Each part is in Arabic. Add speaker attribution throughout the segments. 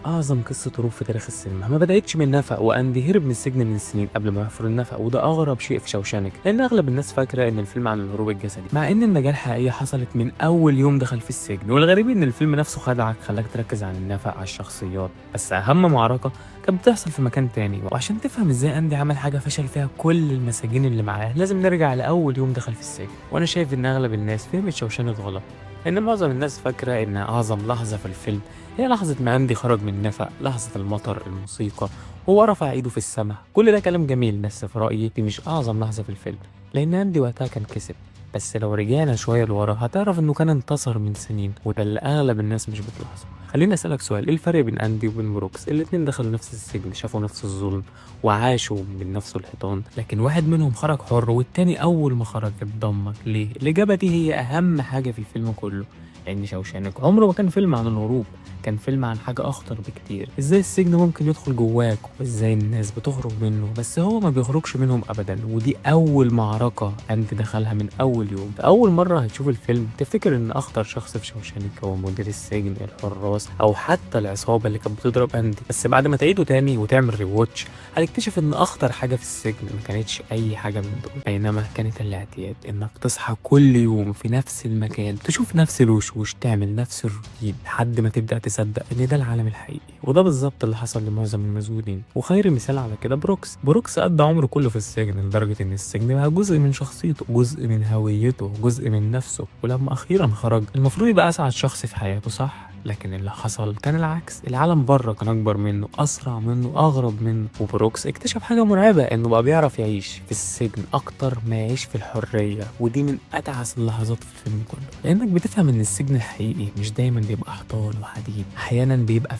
Speaker 1: أعظم قصة هروب في تاريخ السينما ما بدأتش من نفق، وأندي هرب من السجن من سنين قبل ما يحفر النفق، وده أغرب شيء في شوشانك، لأن أغلب الناس فاكرة إن الفيلم عن الهروب الجسدي، مع إن النجاة الحقيقية حصلت من أول يوم دخل في السجن. والغريب إن الفيلم نفسه خلاك تركز عن النفق، على الشخصيات، بس أهم معركة كانت بتحصل في مكان تاني. وعشان تفهم إزاي أندي عمل حاجة فشل فيها كل المساجين اللي معاه، لازم نرجع لأول يوم دخل في السجن. وأنا شايف إن أغلب الناس فهمت شوشانك غلط، لأن معظم الناس فاكرة إن أعظم لحظة في الفيلم هي لحظة ما أندي خرج من النفق، لحظة المطر، الموسيقى، وهو رفع إيده في السماء. كل ده كلام جميل، بس في رأيي دي مش أعظم لحظة في الفيلم، لأن أندي وقتها كان كسب. بس لو رجعنا شوية لورا هتعرف إنه كان انتصر من سنين، وده اللي أغلب الناس مش بتلاحظه. خليني أسألك سؤال، إيه الفرق بين أندي وبين بروكس؟ الاتنين دخلوا نفس السجن، شافوا نفس الظلم، وعاشوا من نفس الحيطان، لكن واحد منهم خرج حر والتاني أول ما خرج اتدمر. ليه؟ الإجابة دي هي أهم حاجة في الفيلم كله، لأن شوشانك عمره ما كان فيلم عن الهروب، كان فيلم عن حاجة أخطر بكتير. إزاي السجن ممكن يدخل جواك، وإزاي الناس بتخرج منه بس هو ما بيخرجش منهم أبدا. ودي أول معركة أنت دخلها من أول يوم. فأول مرة هتشوف الفيلم تفتكر إن أخطر شخص في شوشانك هو مدير السجن، الحراس، أو حتى العصابة اللي كانت بتضرب أندي. بس بعد ما تعيده تاني وتعمل ريواتش هتكتشف إن أخطر حاجة في السجن ما كانتش أي حاجة من دول، بينما كانت الاعتياد. إنك تصحى كل يوم في نفس المكان، تشوف نفس الوشوش، تعمل نفس الروتين، لحد ما تبدأ تصدق ان ده العالم الحقيقي. وده بالظبط اللي حصل لمعظم المسجونين. وخير مثال على كده بروكس قضى عمره كله في السجن، لدرجة ان السجن بقى جزء من شخصيته، جزء من هويته، جزء من نفسه. ولما اخيرا خرج المفروض يبقى اسعد شخص في حياته، صح؟ لكن اللي حصل كان العكس، العالم بره كان اكبر منه، اسرع منه، اغرب منه. وبروكس اكتشف حاجه مرعبه، انه بقى بيعرف يعيش في السجن اكتر ما يعيش في الحريه. ودي من اتعس اللحظات في الفيلم كله، لانك بتفهم ان السجن الحقيقي مش دايما بيبقى حيطان وحديد، احيانا بيبقى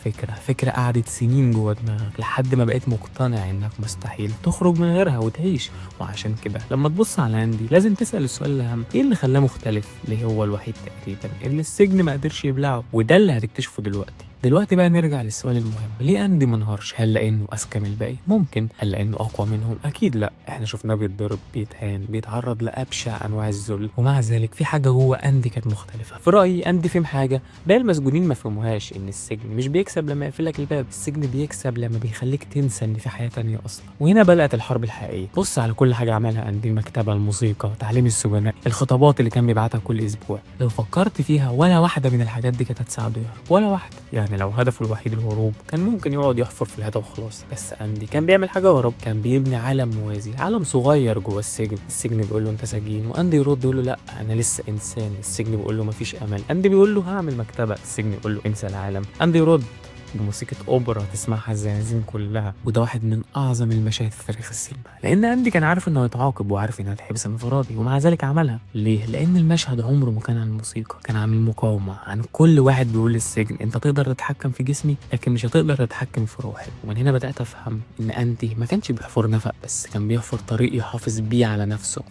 Speaker 1: فكره قعدت سنين جوه دماغك لحد ما بقيت مقتنع انك مستحيل تخرج من غيرها وتعيش. وعشان كده لما تبص على اندي لازم تسال السؤال الاهم، ايه اللي خلاه مختلف؟ ليه هو الوحيد تقريبا اللي السجن ما قدرش يبلعه؟ وده اللي هتكتشفه دلوقتي بقى نرجع للسؤال المهم، ليه اندي منهارش؟ هل لانه اذكى من الباقي؟ ممكن. هل لانه اقوى منهم؟ اكيد لا، احنا شفناه بيتضرب، بيتهان، بيتعرض لابشع انواع الذل. ومع ذلك في حاجه جوه اندي كانت مختلفه. في رايي اندي فهم حاجه باقي المسجونين ما فهموهاش، ان السجن مش بيكسب لما يقفل لك الباب، السجن بيكسب لما بيخليك تنسى ان في حياه تانية اصلا. وهنا بدات الحرب الحقيقيه. بص على كل حاجه عملها اندي، المكتبه، الموسيقى، تعليم السجناء، الخطابات اللي كان بيبعتها كل اسبوع. لو فكرت فيها ولا واحده من الحاجات دي كانت هتساعده يهرب، ولا واحده. يعني لو هدفه الوحيد الهروب كان ممكن يقعد يحفر في الهدف وخلاص، بس اندي كان بيعمل حاجه اغرب، كان بيبني عالم موازي، عالم صغير جوه السجن. السجن بيقول له انت سجين، واندي يرد يقول له لا انا لسه انسان. السجن بيقول له مفيش امل، اندي بيقول له هعمل مكتبه. السجن يقول له انسى العالم، اندي يرد بموسيقى اوبرا تسمعها الزنازين كلها. وده واحد من اعظم المشاهد في تاريخ السينما، لان اندي كان عارف انه هيتعاقب وعارف انه هيتحبس انفرادي، ومع ذلك عملها. ليه؟ لان المشهد عمره ما كان عن الموسيقى، كان عن المقاومه، عن كل واحد بيقول للسجن انت تقدر تتحكم في جسمي لكن مش هتقدر تتحكم في روحي. ومن هنا بدات افهم ان اندي ما كانش بيحفر نفق بس، كان بيحفر طريق يحافظ بيه على نفسه.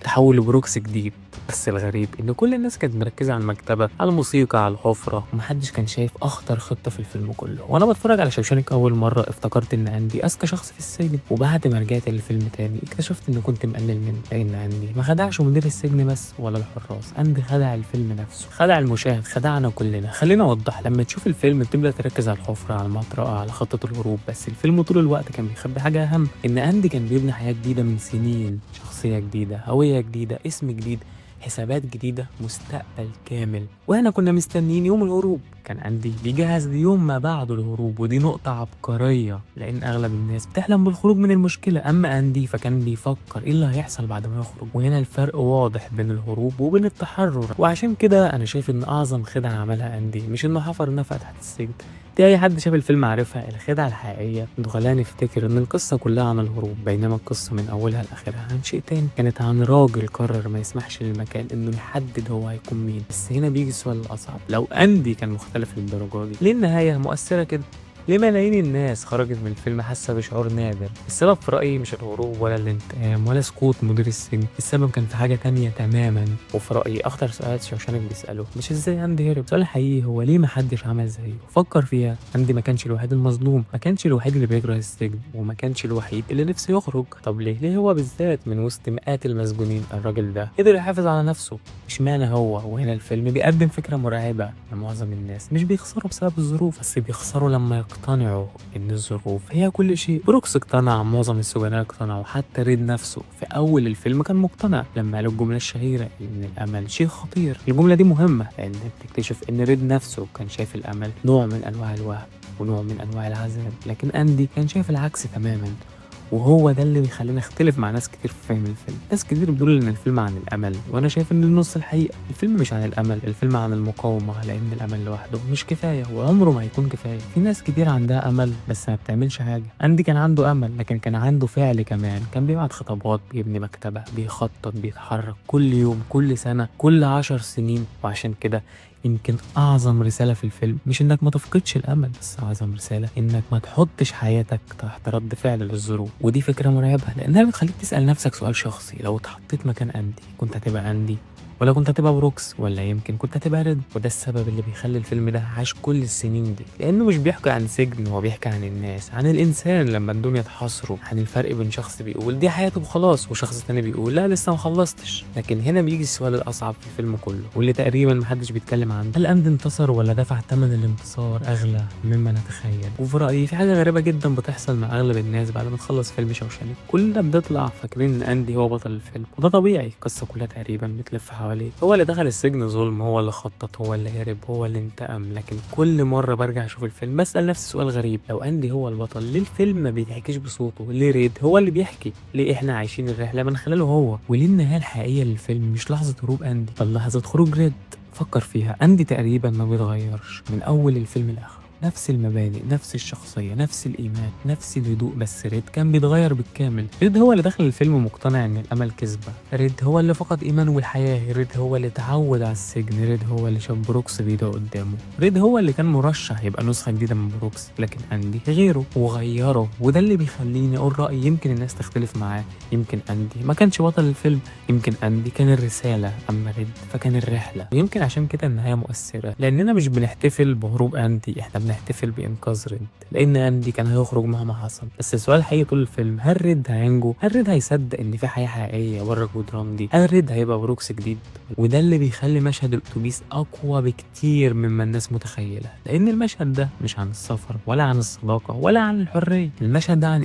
Speaker 1: تحول لبروكس جديد. بس الغريب ان كل الناس كانت مركزه على المكتبه، على الموسيقى، على الحفره، ومحدش كان شايف اخطر خطه في الفيلم كله. وانا بتفرج على شوشانك اول مره افتكرت ان اندي اذكى شخص في السجن، وبعد ما رجعت للفيلم تاني اكتشفت ان كنت مقلل منه، لان اندي ما خدعش مدير السجن بس ولا الحراس، اندي خدع الفيلم نفسه، خدع المشاهد، خدعنا كلنا. خلينا اوضح، لما تشوف الفيلم بتبدا تركز على الحفره، على المطرقه، على خطه الهروب، بس الفيلم طول الوقت كان بيخبي حاجه اهم، ان اندي كان بيبني حياه جديده من سنين، شخصيه جديده، هويه جديده، اسم جديد، حسابات جديدة، مستقبل كامل. واحنا كنا مستنيين يوم الهروب، كان عندي بيجهز ليوم ما بعد الهروب. ودي نقطة عبقرية، لأن أغلب الناس بتحلم بالخروج من المشكلة، أما أندي فكان بيفكر إيه اللي هيحصل بعد ما يخرج. وهنا الفرق واضح بين الهروب وبين التحرر. وعشان كده أنا شايف إن أعظم خدعة عملها أندي مش إنه حفر نفق تحت السجن، دي أي حد شاف الفيلم عارفها. الخدعة الحقيقية إنه خلانا نفتكر إن القصة كلها عن الهروب، بينما القصة من أولها لآخرها عن شيء تاني. كانت عن راجل قرر ما يسمحش للمكان إنه يحدد هو هيكون مين. بس هنا بيجي السؤال الأصعب، لو أندي كان مختلف للدرجة دي ليه النهاية مؤثرة كده؟ ليه ملايين الناس خرجت من الفيلم حاسة بشعور نادر؟ السبب في رأيي مش الهروب ولا الانتقام ولا سقوط مدير السجن، السبب كان في حاجة تانية تماما. وفي رأيي أخطر سؤال شوشانك بيسأله مش ازاي أندي هرب، السؤال الحقيقي هو ليه محدش عمل زيه. فكر فيها، أندي ما كانش الوحيد المظلوم، ما كانش الوحيد اللي بيكره السجن، وما كانش الوحيد اللي نفسه يخرج. طب ليه هو بالذات من وسط مئات المسجونين الراجل ده قدر يحافظ على نفسه؟ اشمعنى هو؟ وهنا الفيلم بيقدم فكرة مرعبة ان معظم الناس مش بيخسروا بسبب الظروف، بس بيخسروا لما يقتنعوا ان الظروف هي كل شيء. بروكس اقتنع، معظم السجناء اقتنعوا، حتى ريد نفسه في اول الفيلم كان مقتنع لما قال الجملة الشهيرة ان الامل شيء خطير. الجملة دي مهمة لان بتكتشف ان ريد نفسه كان شايف الامل نوع من انواع الوهم ونوع من انواع العذاب، لكن اندي كان شايف العكس تماما. وهو ده اللي بيخلينا نختلف مع ناس كتير في فهم الفيلم. ناس كتير بتقول ان الفيلم عن الامل، وانا شايف ان النص الحقيقه. الفيلم مش عن الامل، الفيلم عن المقاومه، لان الامل لوحده مش كفايه وعمره ما هيكون كفايه. في ناس كتير عندها امل بس ما بتعملش حاجه. عندي كان عنده امل لكن كان عنده فعل كمان، كان بيبعت خطابات، بيبني مكتبه، بيخطط، بيتحرك كل يوم، كل سنه، كل 10 سنين. وعشان كده يمكن أعظم رسالة في الفيلم مش إنك ما تفقدش الأمل، بس أعظم رسالة إنك ما تحطش حياتك تحت رد فعل للظروف. ودي فكرة مرعبة لأنها بتخليك تسأل نفسك سؤال شخصي: لو اتحطيت مكان أندي كنت هتبقى أندي ولا كنت هتبقى بروكس ولا يمكن كنت هتبقى ريد؟ وده السبب اللي بيخلي الفيلم ده عاش كل السنين دي، لانه مش بيحكي عن سجن، هو بيحكي عن الناس، عن الانسان لما الدنيا تحاصره، عن الفرق بين شخص بيقول دي حياته وخلاص وشخص تاني بيقول لا لسه ما خلصتش. لكن هنا بيجي السؤال الاصعب في الفيلم كله واللي تقريبا محدش بيتكلم عنه: هل اندي انتصر ولا دفع ثمن الانتصار اغلى مما نتخيل؟ وفي رايي في حاجه غريبه جدا بتحصل مع اغلب الناس بعد ما تخلص فيلم شوشانك. كلنا بنطلع فاكرين ان اندي هو بطل الفيلم، وده طبيعي، القصه كلها تقريبا بتلف حواليه. هو اللي دخل السجن ظلم، هو اللي خطط، هو اللي هرب، هو اللي انتقم. لكن كل مرة برجع اشوف الفيلم بسأل نفسي سؤال غريب: لو اندي هو البطل ليه الفيلم ما بيتحكيش بصوته؟ ليه ريد هو اللي بيحكي؟ ليه احنا عايشين الرحلة من خلاله هو؟ وليه النهاية الحقيقية للفيلم مش لحظة هروب اندي بل لحظة خروج ريد؟ فكر فيها، اندي تقريبا ما بيتغيرش من اول الفيلم لاخره، نفس المبادئ، نفس الشخصية، نفس الإيمان، نفس الهدوء. بس ريد كان بيتغير بالكامل. ريد هو اللي دخل الفيلم مقتنع إن الأمل كذبة، ريد هو اللي فقد إيمانه بالحياة، ريد هو اللي اتعود على السجن، ريد هو اللي شاف بروكس بيدق قدامه، ريد هو اللي كان مرشح يبقى نسخة جديدة من بروكس. لكن أندي غيره وغيره، وده اللي بيخليني أقول رأيي يمكن الناس تختلف معاه. يمكن أندي ما كانش بطل الفيلم، يمكن أندي كان الرسالة، أما ريد فكان الرحلة. ويمكن عشان كده النهاية مؤثرة، لأننا مش بنحتفل بهروب أندي، إحنا بنحتفل بإنقاذ ريد، لأن أندي كان هيخرج مهما حصل. بس السؤال الحقيقي طول الفيلم: هل ريد هينجو؟ هل ريد هيصدق إن في حياة حقيقية بره الجدران دي؟ هل ريد هيبقى بروكس جديد؟ وده اللي بيخلي مشهد الأتوبيس أقوى بكتير مما الناس متخيلة، لأن المشهد ده مش عن السفر ولا عن الصداقة ولا عن الحرية. المشهد ده عن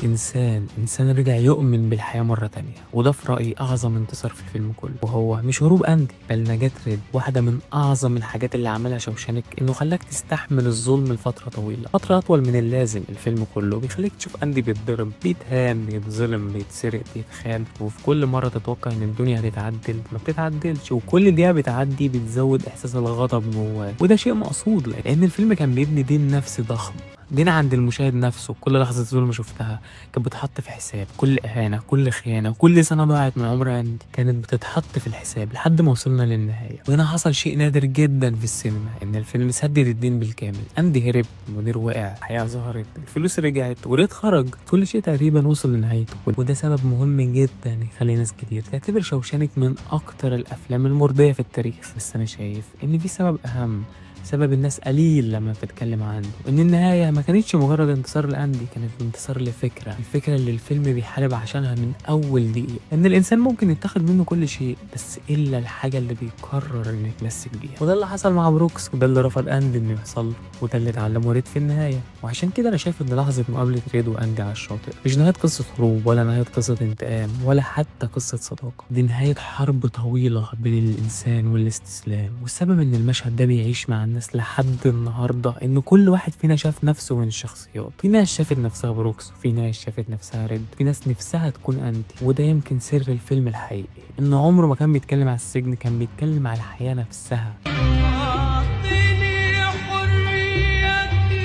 Speaker 1: إنسان رجع يؤمن بالحياة مرة تانية. وده في رأيي أعظم انتصار في الفيلم كله، وهو مش هروب أندي بل نجاة ريد. واحدة من أعظم الحاجات اللي عملها شوشانك إنه خلاك تستحمل الظلم لفترة طويلة، فترة أطول من اللازم. الفيلم كله بيخليك تشوف أندي بيتضرب، بيتهان، بيتظلم، بيتسرق، بيتخان، وفي كل مرة تتوقع إن الدنيا هتتعدل ما بتتعدلش، وكل دقيقة بتعدي بتزود إحساس الغضب جواه. وده شيء مقصود لأن الفيلم كان بيبني دين نفسي ضخم، دين عند المشاهد نفسه. كل لحظة ظلم شفتها كانت بتحط في حساب، كل إهانة، كل خيانة، كل سنة ضاعت من عمر أندي كانت بتتحط في الحساب لحد ما وصلنا للنهاية. وهنا حصل شيء نادر جدا في السينما، إن الفيلم سدد الدين بالكامل. أندي هرب، المدير وقع، الحياة ظهرت، الفلوس رجعت، وريد خرج، كل شيء تقريبا وصل لنهايته. وده سبب مهم جدا يخلي ناس كتير تعتبر شوشانك من أكتر الأفلام المرضية في التاريخ. بس أنا شايف إن في سبب أهم، سبب الناس قليل لما بتتكلم عنه، وان النهايه ما كانتش مجرد انتصار لاندي، كانت انتصار لفكره، الفكره اللي الفيلم بيحارب عشانها من اول دقيقه: ان الانسان ممكن يتاخد منه كل شيء بس الا الحاجه اللي بيقرر انه يتمسك بيها. وده اللي حصل مع بروكس، وده اللي رفض اندي انه يحصل له، وده اللي اتعلمه ريد في النهايه. وعشان كده انا شايف ان لحظه مقابله ريد واندي على الشاطئ مش نهايه قصه هروب ولا نهايه قصه انتقام ولا حتى قصه صداقه، دي نهايه حرب طويله بين الانسان والاستسلام. والسبب ان المشهد ده بيعيش مع الناس لحد النهارده ان كل واحد فينا شاف نفسه من الشخصيات. في ناس شافت نفسها بروكس، وفي ناس شافت نفسها ريد، في ناس نفسها تكون أندي. وده يمكن سر الفيلم الحقيقي، ان عمره ما كان بيتكلم على السجن، كان بيتكلم على الحياة نفسها.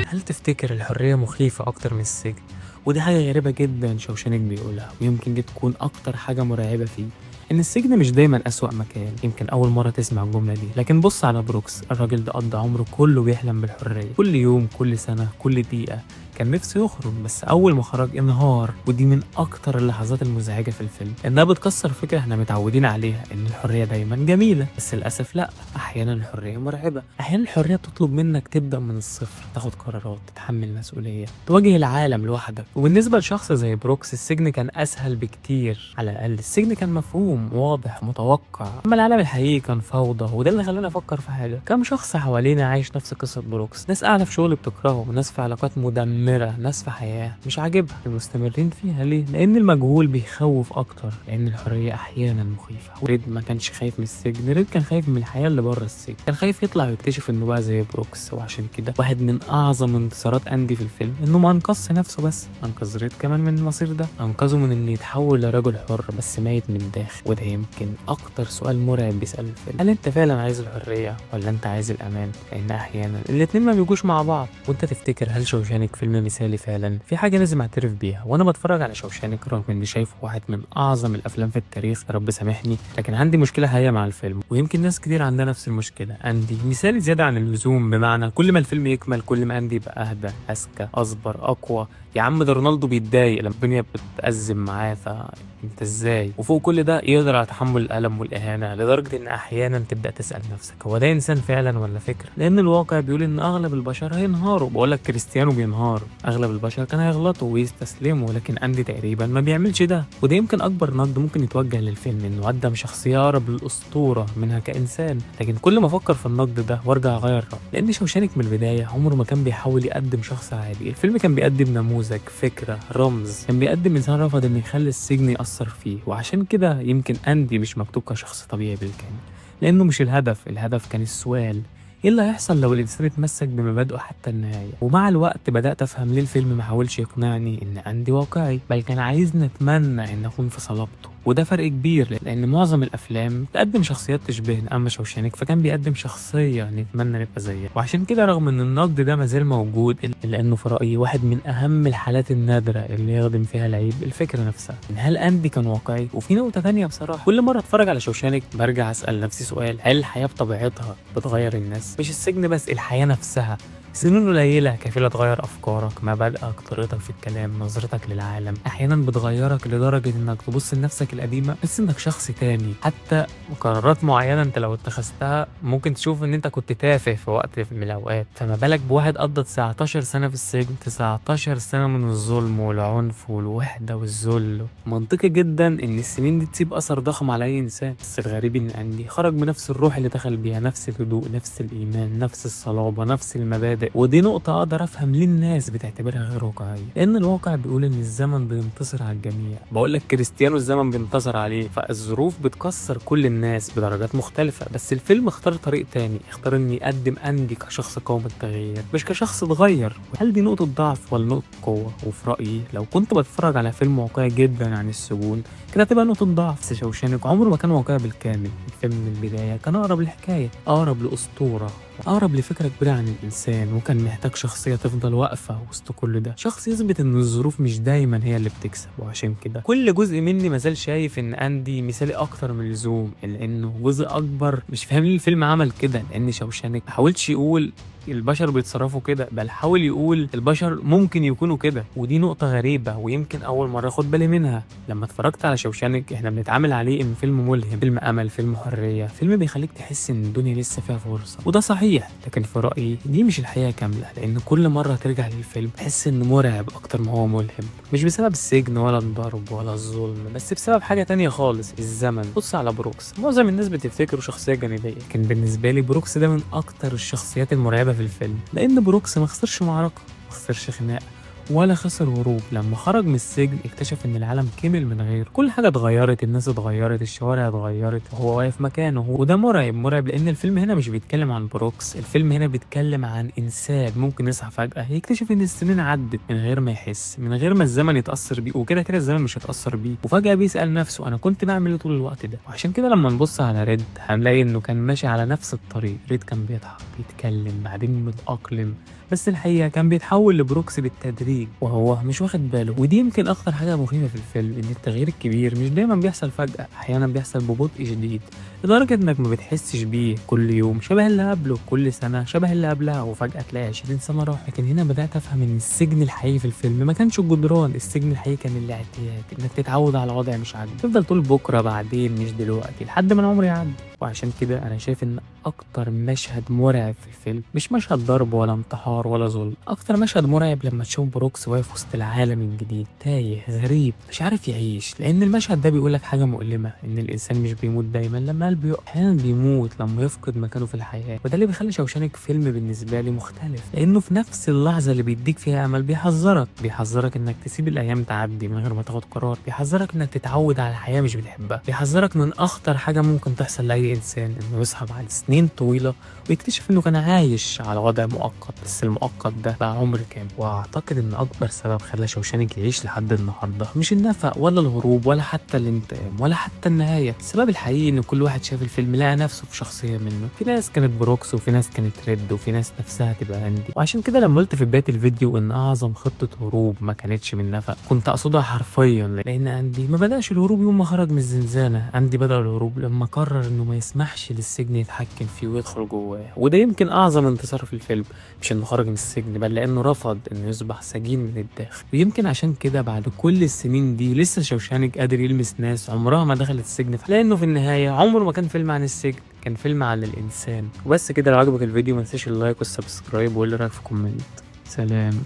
Speaker 1: هل تفتكر الحرية مخيفة أكتر من السجن؟ ودي حاجة غريبة جدا شوشانك بيقولها، ويمكن دي تكون أكتر حاجة مرعبة فيه، إن السجن مش دايما أسوأ مكان. يمكن أول مرة تسمع الجملة دي، لكن بص على بروكس، الراجل ده قضى عمره كله بيحلم بالحرية، كل يوم، كل سنة، كل دقيقة كان نفسه يخرج، بس اول ما خرج انهار. ودي من اكتر اللحظات المزعجه في الفيلم، انها بتكسر فكره احنا متعودين عليها ان الحريه دايما جميله، بس للاسف لا، احيانا الحريه مرعبه. احيانا الحريه بتطلب منك تبدا من الصفر، تاخد قرارات، تتحمل مسؤوليه، تواجه العالم لوحدك. وبالنسبه لشخص زي بروكس السجن كان اسهل بكتير، على الاقل السجن كان مفهوم واضح متوقع، اما العالم الحقيقي كان فوضى. وده اللي خلاني افكر في حاجه، كم شخص حوالينا عايش نفس قصه بروكس، ناس قاعده في شغل بتكرهه، ناس في علاقات مدمره، ناس في حياه مش عاجبها مستمرين فيها. ليه؟ لان المجهول بيخوف اكتر، لان الحريه احيانا مخيفه. وريد ما كانش خايف من السجن، ريد كان خايف من الحياه اللي بره السجن، كان خايف يطلع ويكتشف انه بقى زي بروكس. وعشان كده واحد من اعظم انتصارات اندي في الفيلم انه ما انقذش نفسه بس، انقذ ريد كمان من المصير ده، انقذه من انه يتحول لرجل حر بس ميت من الداخل. وده يمكن اكتر سؤال مرعب بيسأل الفيلم، هل انت فعلا عايز الحريه ولا انت عايز الامان؟ لان احيانا الاتنين ما بيجوش مع بعض. وانت تفتكر هل شوشانك فيلم مثالي فعلا؟ في حاجه لازم اعترف بيها، وانا بتفرج على شوشانك رغم اني شايفه واحد من اعظم الافلام في التاريخ، يا رب سامحني، لكن عندي مشكله حقيقيه مع الفيلم، ويمكن ناس كتير عندها نفس المشكله. اندي مثالي زياده عن اللزوم، بمعنى كل ما الفيلم يكمل كل ما اندي يبقى اهدى، اذكى، اصبر، اقوى. يا عم ده رونالدو بيتضايق لما الدنيا بتأزم معاه، فانت ازاي؟ وفوق كل ده يقدر على تحمل الألم والإهانة، لدرجة إن أحيانا تبدأ تسأل نفسك هو ده إنسان فعلا ولا فكرة؟ لأن الواقع بيقول إن أغلب البشر هينهاروا. بقولك كريستيانو بينهار، أغلب البشر كانوا هيغلطوا ويستسلموا، لكن أندي تقريبا ما بيعملش ده. وده يمكن أكبر نقد ممكن يتوجه للفيلم، إنه قدم شخصية أقرب للأسطورة منها كإنسان. لكن كل ما أفكر في النقد ده وأرجع أغير رأيي، لأن شوشانك من البداية عمره ما كان بيحاول يقدم شخص عادي. الفيلم كان بيقدم نموذج، فكرة، رمز، كان بيقدم إنسان رفض إنه يخلي السجن يأثر فيه. وعشان كده يمكن أندي مش مكتوب كشخص طبيعي بالكامل، لأنه مش الهدف كان السؤال، ايه اللي هيحصل لو الانسان اتمسك بمبادئه حتى النهايه؟ ومع الوقت بدات افهم ليه الفيلم ما حاولش يقنعني ان اندي واقعي، بل كان عايزني اتمنى ان اكون في صلابته. وده فرق كبير، لان معظم الافلام بتقدم شخصيات تشبهنا، اما شوشانك فكان بيقدم شخصيه نتمنى نبقى زيها. وعشان كده رغم ان النقد ده مازال موجود، الا انه في رايي واحد من اهم الحالات النادره اللي يخدم فيها العيب الفكره نفسها، ان هل اندي كان واقعي؟ وفي نقطه تانية بصراحه، كل مره اتفرج على شوشانك برجع اسال نفسي سؤال، هل الحياه بطبيعتها بتغير الناس؟ مش السجن بس، الحياه نفسها. سنين قليلة كفيلة تغير أفكارك، مبادئك، طريقتك في الكلام، نظرتك للعالم. أحيانا بتغيرك لدرجة إنك تبص لنفسك القديمة بس إنك شخص تاني. حتى قرارات معينة أنت لو اتخذتها ممكن تشوف إن أنت كنت تافه في وقت من الأوقات، فما بالك بواحد قضى 19 سنة في السجن، 19 سنة من الظلم والعنف والوحدة والذل. منطقي جدا إن السنين دي تسيب أثر ضخم على أي إنسان. بس الغريب إن أندي خرج بنفس الروح اللي دخل بيها، نفس الهدوء، نفس الإيمان، نفس الصلابة، نفس المبادئ. ودي نقطة أقدر أفهم ليه الناس بتعتبرها غير واقعية، لأن الواقع بيقول إن الزمن بينتصر على الجميع. بقولك كريستيانو الزمن بينتصر عليه، فالظروف بتكسر كل الناس بدرجات مختلفة. بس الفيلم اختار طريق تاني، اختار إن يقدم أندي كشخص قوم التغيير مش كشخص اتغير. هل دي نقطة ضعف ولا نقطة قوة؟ وفي رأيي لو كنت بتفرج على فيلم واقعي جدا عن السجون كده هتبقى نقطة ضعف. بس شوشانك عمره ما كان واقعي بالكامل. الفيلم من البداية كان أقرب للحكاية، أقرب لأسطورة، أقرب لفكرة كبيرة عن الإنسان، وكان محتاج شخصية تفضل واقفة وسط كل ده، شخص يثبت إن الظروف مش دايما هي اللي بتكسب. وعشان كده كل جزء مني مازال شايف إن أندي مثالي أكتر من اللزوم، إلا إنه جزء أكبر مش فاهم ليه الفيلم عمل كده. لأن شوشانك محاولش يقول البشر بيتصرفوا كده، بل حاول يقول البشر ممكن يكونوا كده. ودي نقطة غريبة ويمكن أول مرة أخد بالي منها. لما اتفرجت على شوشانك إحنا بنتعامل عليه إن فيلم ملهم، فيلم أمل، فيلم حرية، فيلم بيخليك تحس إن الدنيا لسه فيها فرصة، وده صحيح. لكن في رأيي دي مش الحياة كاملة، لأن كل مرة ترجع للفيلم تحس إنه مرعب أكتر ما هو ملهم، مش بسبب السجن ولا الضرب ولا الظلم، بس بسبب حاجة تانية خالص، الزمن. بص على بروكس، معظم الناس بتفتكره شخصية جانبية، لكن بالنسبة لي بروكس ده من أكتر الشخصيات المرعبة في الفيلم، لأن بروكس ما خسرش معركة، ما خسرش خناقة، ولا خسر هروب. لما خرج من السجن اكتشف ان العالم كمل من غيره، كل حاجه اتغيرت، الناس اتغيرت، الشوارع اتغيرت، وهو واقف مكانه. وده مرعب لان الفيلم هنا مش بيتكلم عن بروكس، الفيلم هنا بيتكلم عن انسان ممكن يصحى فجاه يكتشف ان السنين عدت من غير ما يحس، من غير ما الزمن يتاثر بيه، وكده كده الزمن مش هيتاثر بيه، وفجاه بيسال نفسه انا كنت بعمل ايه طول الوقت ده. وعشان كده لما نبص على ريد هنلاقي انه كان ماشي على نفس الطريق. ريد كان بيضحك، بيتكلم، بعدين متاقلم، بس الحقيقة كان بيتحول لبروكس بالتدريج وهو مش واخد باله. ودي يمكن أكتر حاجة مخيفة في الفيلم، إن التغيير الكبير مش دايما بيحصل فجأة، أحيانا بيحصل ببطء شديد لدرجة إنك ما بتحسش بيه. كل يوم شبه اللي قبله، كل سنة شبه اللي قبلها، وفجأة تلاقي 20 سنة راحوا. لكن هنا بدأت أفهم إن السجن الحقيقي في الفيلم ما كانش الجدران، السجن الحقيقي كان الاعتياد، إنك تتعود على وضع مش عاجبك، تفضل تقول بكرة بعدين مش دلوقتي لحد ما العمر يعدي. وعشان كده أنا شايف إن أكتر مشهد مرعب في الفيلم مش مشهد ضرب ولا انتحار ولا ظلم، أكتر مشهد مرعب لما تشوف بروكس واقف وسط العالم الجديد تايه غريب مش عارف يعيش. لأن المشهد ده بيقولك حاجة مؤلمة، إن الإنسان مش بيموت دايما لما قلبه يقف، أحيانا بيموت لما يفقد مكانه في الحياة. وده اللي بيخلي شوشانك فيلم بالنسبة لي مختلف، لأنه في نفس اللحظة اللي بيديك فيها أمل بيحذرك إنك تسيب الأيام تعدي من غير ما تاخد قرار، بيحذرك إنك تتعود على الحياة مش بتحبها، بيحذرك من أخطر حاجة ممكن تحصل لأي إنسان، إنه يصحى بعد سنين طويلة ويكتشف إنه كان عايش على وضع مؤقت، بس المؤقت ده بقى عمر كامل. وأعتقد إن أكبر سبب خلى شوشانك يعيش لحد النهاردة مش النفق ولا الهروب ولا حتى الانتقام ولا حتى النهاية. السبب الحقيقي إن كل واحد شاف الفيلم لقى نفسه في شخصية منه. في ناس كانت بروكس، وفي ناس كانت ريد، وفي ناس نفسها تبقى أندي. وعشان كده لما قلت في بداية الفيديو إن أعظم خطة هروب ما كانتش من نفق، كنت أقصدها حرفيا، لأن أندي ما بدأش الهروب يوم ما خرج من الزنزانة. أندي بدأ الهروب لما قرر إنه ما يسمحش للسجن يتحكم فيه ويدخل جواه. وده يمكن أعظم انتصار في الفيلم، مش إنه خرج من السجن بل لأنه رفض إنه يصبح سجين من الداخل. ويمكن عشان كده بعد كل السنين دي لسه شوشانك قادر يلمس ناس عمرها ما دخلت السجن، لأنه في النهاية عمره ما كان فيلم عن السجن، كان فيلم عن الإنسان. وبس كده، لو عجبك الفيديو ما تنساش اللايك والسبسكرايب، وقول لي رأيك في كومنت. سلام.